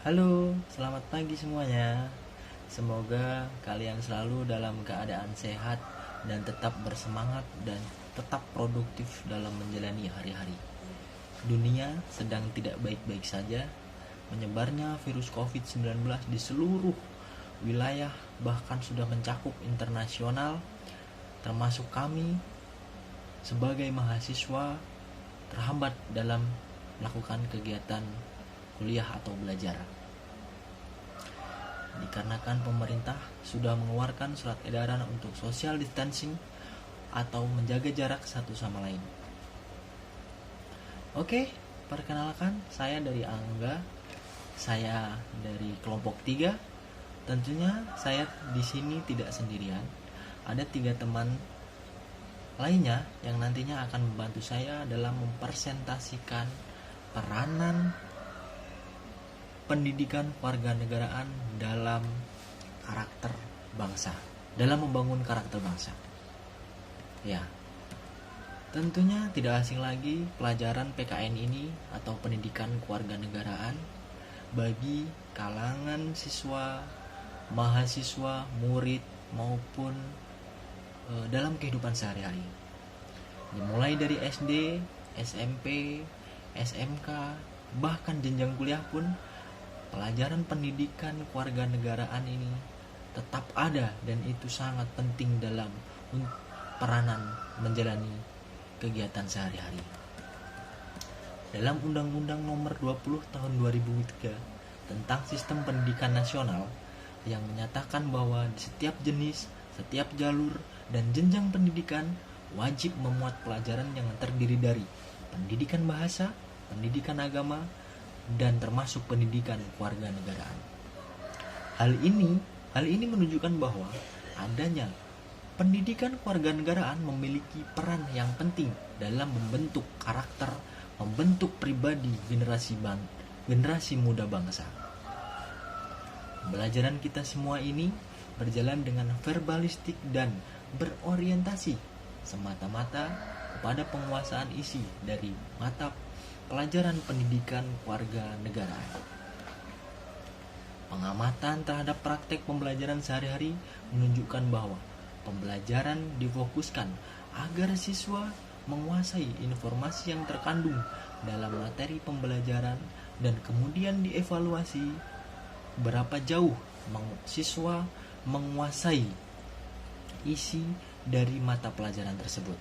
Halo, selamat pagi semuanya. Semoga kalian selalu dalam keadaan sehat dan tetap bersemangat dan tetap produktif dalam menjalani hari-hari. Dunia sedang tidak baik-baik saja. Menyebarnya virus COVID-19 di seluruh wilayah bahkan sudah mencakup internasional, termasuk kami sebagai mahasiswa terhambat dalam melakukan kegiatan kuliah atau belajar. Dikarenakan pemerintah sudah mengeluarkan surat edaran untuk social distancing atau menjaga jarak satu sama lain. Oke, perkenalkan saya dari Angga. Saya dari kelompok 3. Tentunya saya di sini tidak sendirian. Ada 3 teman lainnya yang nantinya akan membantu saya dalam mempresentasikan peranan pendidikan kewarganegaraan dalam karakter bangsa, dalam membangun karakter bangsa. Ya, tentunya tidak asing lagi pelajaran PKN ini atau pendidikan kewarganegaraan bagi kalangan siswa, mahasiswa, murid maupun dalam kehidupan sehari-hari. Dimulai dari SD, SMP, SMK, bahkan jenjang kuliah pun pelajaran pendidikan kewarganegaraan ini tetap ada dan itu sangat penting dalam peranan menjalani kegiatan sehari-hari. Dalam Undang-Undang Nomor 20 Tahun 2003 tentang Sistem Pendidikan Nasional yang menyatakan bahwa di setiap jenis, setiap jalur, dan jenjang pendidikan wajib memuat pelajaran yang terdiri dari pendidikan bahasa, pendidikan agama, dan termasuk pendidikan kewarganegaraan. Hal ini menunjukkan bahwa adanya pendidikan kewarganegaraan memiliki peran yang penting dalam membentuk karakter, membentuk pribadi generasi muda bangsa. Pembelajaran kita semua ini berjalan dengan verbalistik dan berorientasi semata-mata kepada penguasaan isi dari mata pelajaran pendidikan kewarganegaraan. Pengamatan terhadap praktek pembelajaran sehari-hari menunjukkan bahwa pembelajaran difokuskan agar siswa menguasai informasi yang terkandung dalam materi pembelajaran dan kemudian dievaluasi berapa jauh siswa menguasai isi dari mata pelajaran tersebut.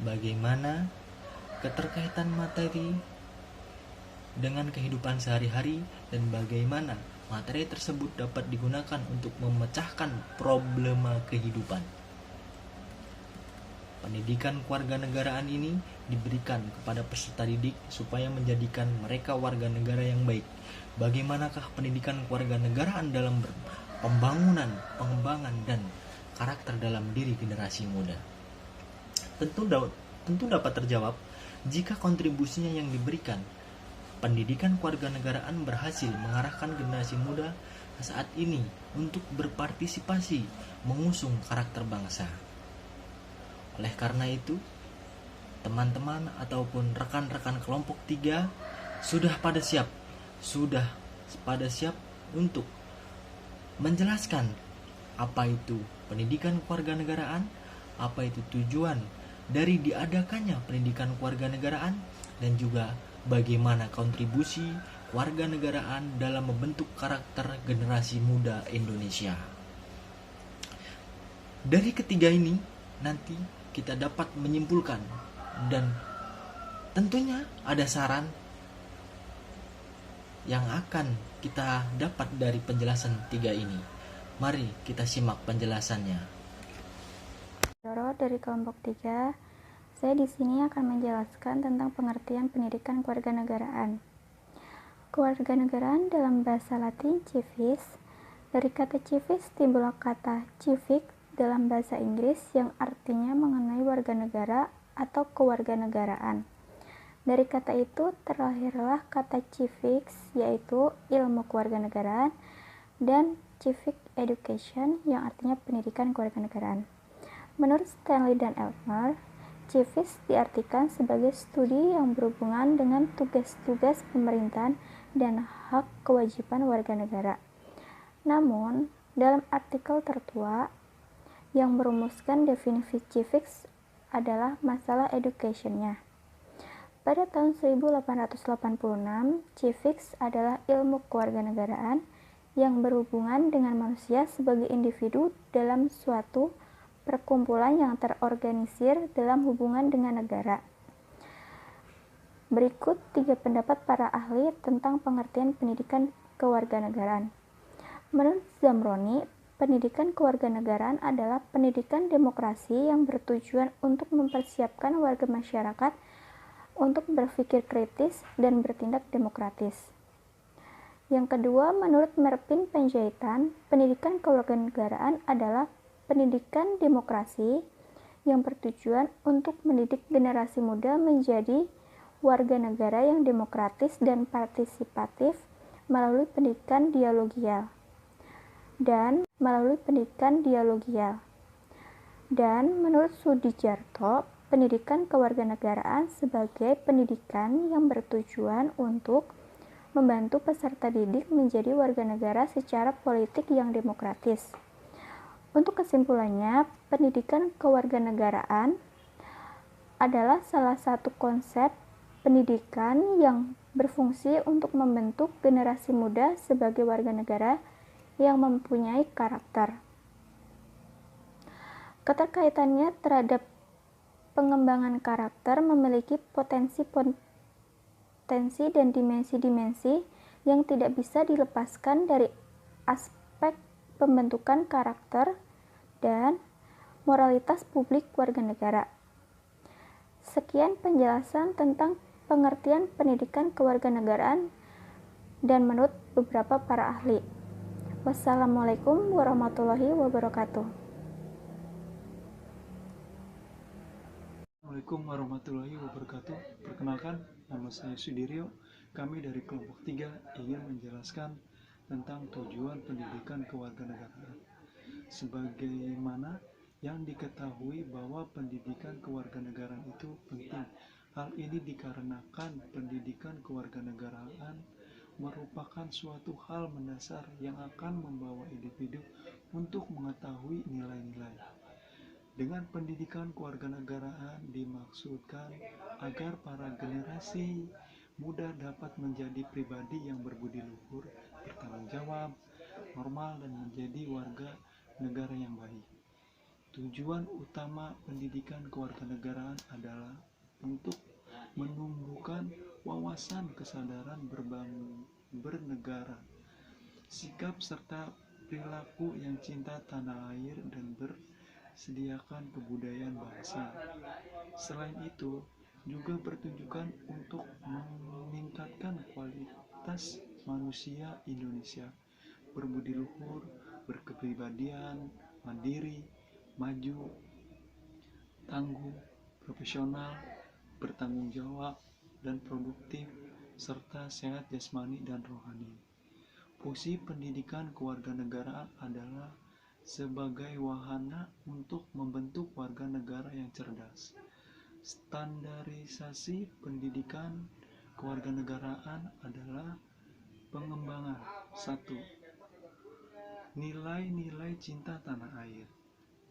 Bagaimana keterkaitan materi dengan kehidupan sehari-hari dan bagaimana materi tersebut dapat digunakan untuk memecahkan problema kehidupan. Pendidikan kewarganegaraan ini diberikan kepada peserta didik supaya menjadikan mereka warga negara yang baik. Bagaimanakah pendidikan kewarganegaraan dalam pembangunan, pengembangan, dan karakter dalam diri generasi muda? Tentu dapat terjawab jika kontribusinya yang diberikan. Pendidikan kewarganegaraan berhasil mengarahkan generasi muda saat ini untuk berpartisipasi mengusung karakter bangsa. Oleh karena itu, teman-teman ataupun rekan-rekan kelompok 3 sudah pada siap untuk menjelaskan apa itu pendidikan kewarganegaraan, apa itu tujuan dari diadakannya pendidikan kewarganegaraan, dan juga bagaimana kontribusi kewarganegaraan dalam membentuk karakter generasi muda Indonesia. Dari ketiga ini nanti kita dapat menyimpulkan dan tentunya ada saran yang akan kita dapat dari penjelasan 3 ini. Mari kita simak penjelasannya. Doro dari kelompok 3, saya di sini akan menjelaskan tentang pengertian pendidikan kewarganegaraan. Kewarganegaraan dalam bahasa Latin civis, dari kata civis timbul kata civic dalam bahasa Inggris yang artinya mengenai warga negara atau kewarganegaraan. Dari kata itu terlahirlah kata civics, yaitu ilmu kewarganegaraan, dan civic education yang artinya pendidikan kewarganegaraan. Menurut Stanley dan Elmer, Civis diartikan sebagai studi yang berhubungan dengan tugas-tugas pemerintahan dan hak kewajiban warga negara. Namun, dalam artikel tertua yang merumuskan definisi civics adalah masalah education-nya. Pada tahun 1886, civics adalah ilmu kewarganegaraan yang berhubungan dengan manusia sebagai individu dalam suatu perkumpulan yang terorganisir dalam hubungan dengan negara. Berikut 3 pendapat para ahli tentang pengertian pendidikan kewarganegaraan. Menurut Zamroni, pendidikan kewarganegaraan adalah pendidikan demokrasi yang bertujuan untuk mempersiapkan warga masyarakat untuk berpikir kritis dan bertindak demokratis. Yang kedua, menurut Merpin Panjaitan, pendidikan kewarganegaraan adalah pendidikan demokrasi yang bertujuan untuk mendidik generasi muda menjadi warga negara yang demokratis dan partisipatif melalui pendidikan dialogial. Dan menurut Sudijarto, pendidikan kewarganegaraan sebagai pendidikan yang bertujuan untuk membantu peserta didik menjadi warga negara secara politik yang demokratis. Untuk kesimpulannya, pendidikan kewarganegaraan adalah salah satu konsep pendidikan yang berfungsi untuk membentuk generasi muda sebagai warga negara yang mempunyai karakter. Keterkaitannya terhadap pengembangan karakter memiliki potensi dan dimensi-dimensi yang tidak bisa dilepaskan dari aspek pembentukan karakter dan moralitas publik warga negara. Sekian penjelasan tentang pengertian pendidikan kewarganegaraan dan menurut beberapa para ahli. Wassalamualaikum warahmatullahi wabarakatuh. Assalamualaikum warahmatullahi wabarakatuh. Perkenalkan, nama saya Sudiryo. Kami dari kelompok 3 ingin menjelaskan tentang tujuan pendidikan kewarganegaraan. Sebagaimana yang diketahui bahwa pendidikan kewarganegaraan itu penting. Hal ini dikarenakan pendidikan kewarganegaraan merupakan suatu hal mendasar yang akan membawa individu untuk mengetahui nilai-nilai. Dengan pendidikan kewarganegaraan dimaksudkan agar para generasi muda dapat menjadi pribadi yang berbudi luhur, bertanggung jawab, normal, dan menjadi warga negara yang baik. Tujuan utama pendidikan kewarganegaraan adalah untuk menumbuhkan wawasan kesadaran bernegara, sikap serta perilaku yang cinta tanah air dan bersediakan kebudayaan bangsa. Selain itu, juga bertujuan untuk meningkatkan kualitas manusia Indonesia, berbudi luhur, berkepribadian, mandiri, maju, tangguh, profesional, bertanggung jawab, dan produktif, serta sehat jasmani dan rohani. Fungsi pendidikan kewarganegaraan adalah sebagai wahana untuk membentuk warga negara yang cerdas. Standarisasi pendidikan kewarganegaraan adalah pengembangan 1. Nilai-nilai cinta tanah air.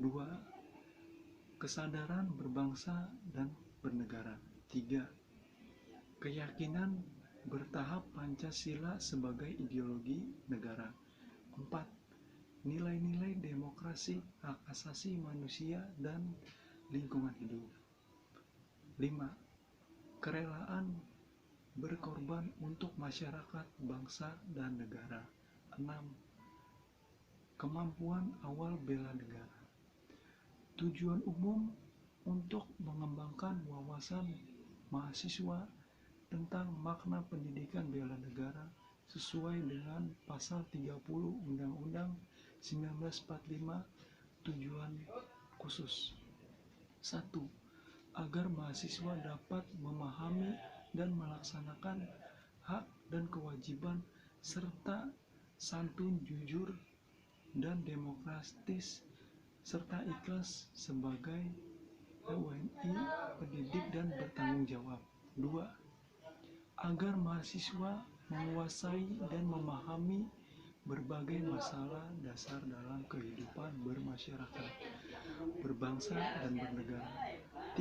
2. Kesadaran berbangsa dan bernegara. 3. Keyakinan bertahap Pancasila sebagai ideologi negara. 4. Nilai-nilai demokrasi, hak asasi manusia, dan lingkungan hidup. 5. Kerelaan berkorban untuk masyarakat, bangsa, dan negara. 6. Kemampuan awal bela negara. Tujuan umum untuk mengembangkan wawasan mahasiswa tentang makna pendidikan bela negara sesuai dengan pasal 30 Undang-Undang 1945. Tujuan khusus 1. Agar mahasiswa dapat memahami dan melaksanakan hak dan kewajiban serta santun, jujur, dan demokratis serta ikhlas sebagai WNI pendidik dan bertanggung jawab. 2. Agar mahasiswa menguasai dan memahami berbagai masalah dasar dalam kehidupan bermasyarakat, berbangsa, dan bernegara.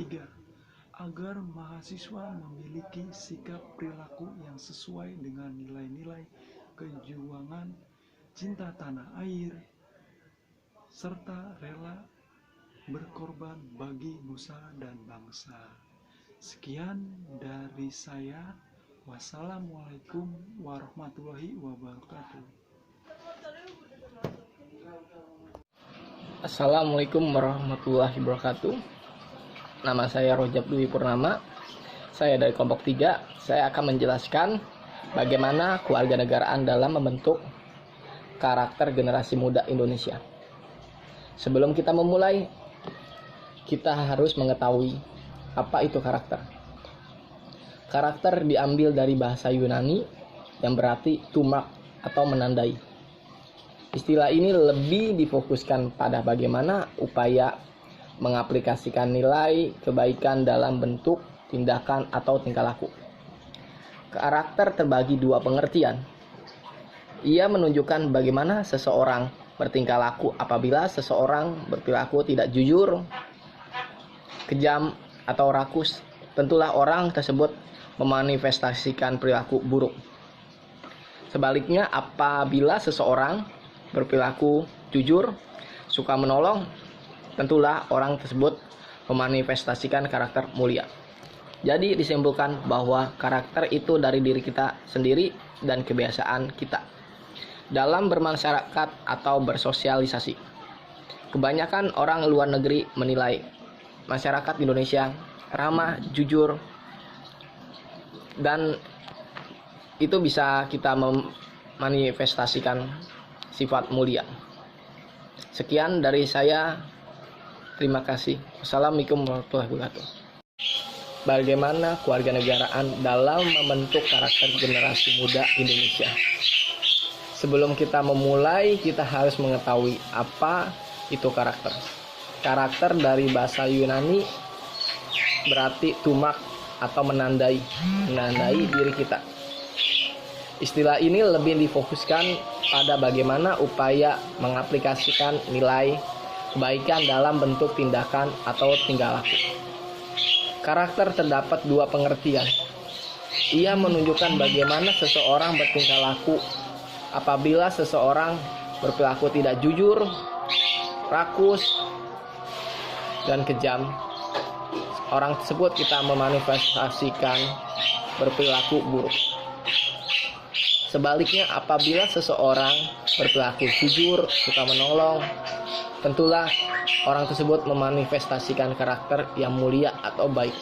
3. Agar mahasiswa memiliki sikap perilaku yang sesuai dengan nilai-nilai kejuangan, cinta tanah air, serta rela berkorban bagi nusa dan bangsa. Sekian dari saya. Wassalamualaikum warahmatullahi wabarakatuh. Assalamualaikum warahmatullahi wabarakatuh. Nama saya Rojab Dwi Purnama. Saya dari kelompok 3. Saya akan menjelaskan bagaimana kewarganegaraan dalam membentuk karakter generasi muda Indonesia. Sebelum kita memulai, kita harus mengetahui apa itu karakter. Karakter diambil dari bahasa Yunani yang berarti tumak atau menandai. Istilah ini lebih difokuskan pada bagaimana upaya mengaplikasikan nilai kebaikan dalam bentuk tindakan atau tingkah laku. Karakter terbagi dua pengertian. Ia menunjukkan bagaimana seseorang bertingkah laku apabila seseorang berperilaku tidak jujur, kejam, atau rakus. Tentulah orang tersebut memanifestasikan perilaku buruk. Sebaliknya, apabila seseorang berperilaku jujur, suka menolong, tentulah orang tersebut memanifestasikan karakter mulia. Jadi disimpulkan bahwa karakter itu dari diri kita sendiri dan kebiasaan kita dalam bermasyarakat atau bersosialisasi. Kebanyakan orang luar negeri menilai masyarakat Indonesia ramah, jujur, dan itu bisa kita memanifestasikan sifat mulia. Sekian dari saya. Terima kasih. Wassalamualaikum warahmatullahi wabarakatuh. Bagaimana kewarganegaraan dalam membentuk karakter generasi muda Indonesia? Sebelum kita memulai, kita harus mengetahui apa itu karakter. Karakter dari bahasa Yunani berarti tumak atau menandai diri kita. Istilah ini lebih difokuskan pada bagaimana upaya mengaplikasikan nilai kebaikan dalam bentuk tindakan atau tingkah laku. Karakter terdapat dua pengertian. Ia menunjukkan bagaimana seseorang bertingkah laku apabila seseorang berperilaku tidak jujur, rakus, dan kejam. Orang tersebut kita memanifestasikan berperilaku buruk. Sebaliknya, apabila seseorang berperilaku jujur, suka menolong, tentulah orang tersebut memanifestasikan karakter yang mulia atau baik.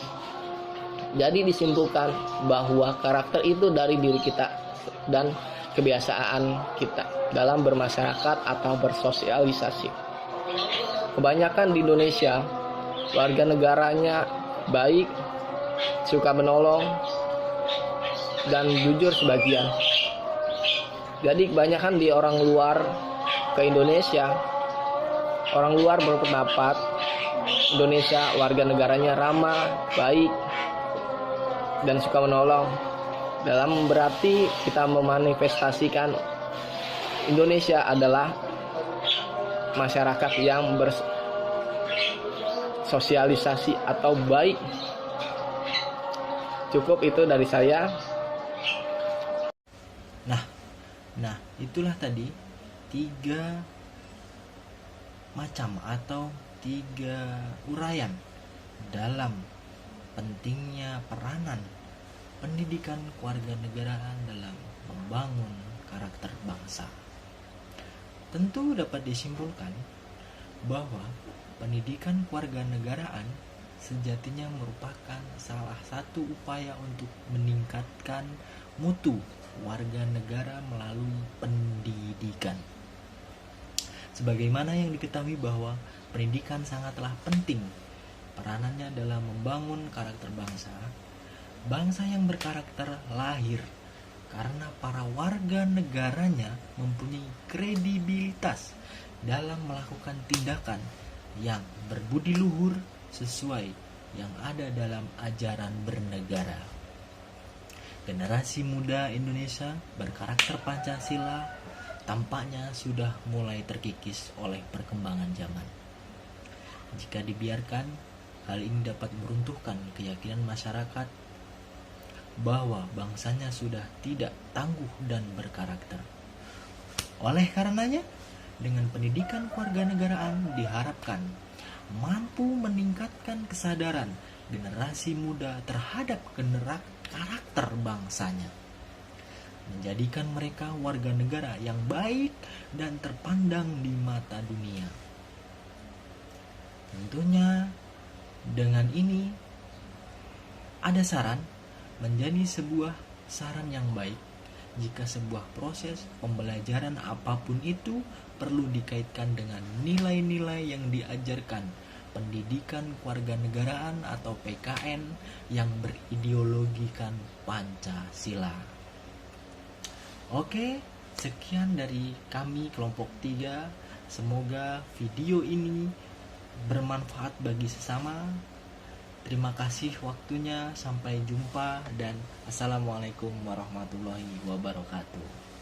Jadi disimpulkan bahwa karakter itu dari diri kita dan kebiasaan kita dalam bermasyarakat atau bersosialisasi. Kebanyakan di Indonesia, warga negaranya baik, suka menolong, dan jujur sebagian. Jadi kebanyakan di orang luar ke Indonesia, orang luar berpendapat Indonesia warga negaranya ramah, baik, dan suka menolong. Dalam berarti kita memanifestasikan Indonesia adalah masyarakat yang bersosialisasi atau baik. Cukup itu dari saya. Nah, itulah tadi 3 macam atau 3 uraian dalam pentingnya peranan pendidikan kewarganegaraan dalam membangun karakter bangsa. Tentu dapat disimpulkan bahwa pendidikan kewarganegaraan sejatinya merupakan salah satu upaya untuk meningkatkan mutu warga negara melalui pendidikan. Sebagaimana yang diketahui bahwa pendidikan sangatlah penting peranannya dalam membangun karakter bangsa. Bangsa yang berkarakter lahir karena para warga negaranya mempunyai kredibilitas dalam melakukan tindakan yang berbudi luhur sesuai yang ada dalam ajaran bernegara. Generasi muda Indonesia berkarakter Pancasila tampaknya sudah mulai terkikis oleh perkembangan zaman. Jika dibiarkan, hal ini dapat meruntuhkan keyakinan masyarakat bahwa bangsanya sudah tidak tangguh dan berkarakter. Oleh karenanya, dengan pendidikan kewarganegaraan diharapkan mampu meningkatkan kesadaran generasi muda terhadap karakter bangsanya, menjadikan mereka warga negara yang baik dan terpandang di mata dunia. Tentunya dengan ini ada saran menjadi sebuah saran yang baik jika sebuah proses pembelajaran apapun itu perlu dikaitkan dengan nilai-nilai yang diajarkan pendidikan kewarganegaraan atau PKN yang berideologikan Pancasila. Oke, sekian dari kami kelompok 3. Semoga video ini bermanfaat bagi sesama. Terima kasih waktunya, sampai jumpa dan assalamualaikum warahmatullahi wabarakatuh.